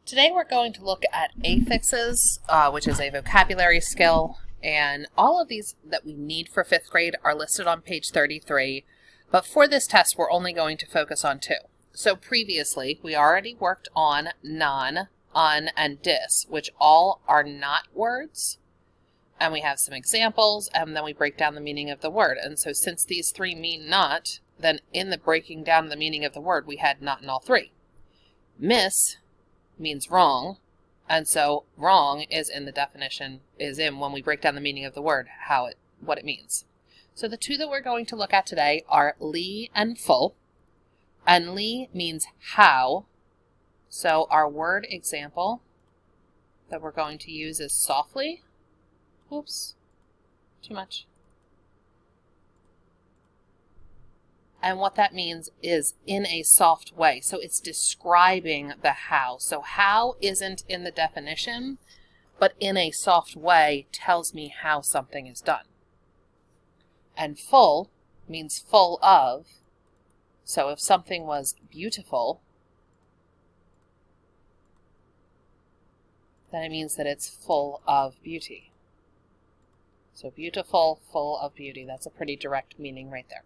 Today we're going to look at affixes, which is a vocabulary skill, and all of these that we need for 5th grade are listed on page 33, but for this test we're only going to focus on 2. So previously we already worked on non, un, and dis, which all are not words, and we have some examples, and then we break down the meaning of the word. And so since these 3 mean not, then in the breaking down the meaning of the word we had not in all 3. Miss means wrong, and so wrong is in the definition, is in when we break down the meaning of the word, what it means. So the 2 that we're going to look at today are lee and full, and lee means how. So our word example that we're going to use is softly. Oops, too much. And what that means is in a soft way. So it's describing the how. So how isn't in the definition, but in a soft way tells me how something is done. And full means full of. So if something was beautiful, then it means that it's full of beauty. So beautiful, full of beauty. That's a pretty direct meaning right there.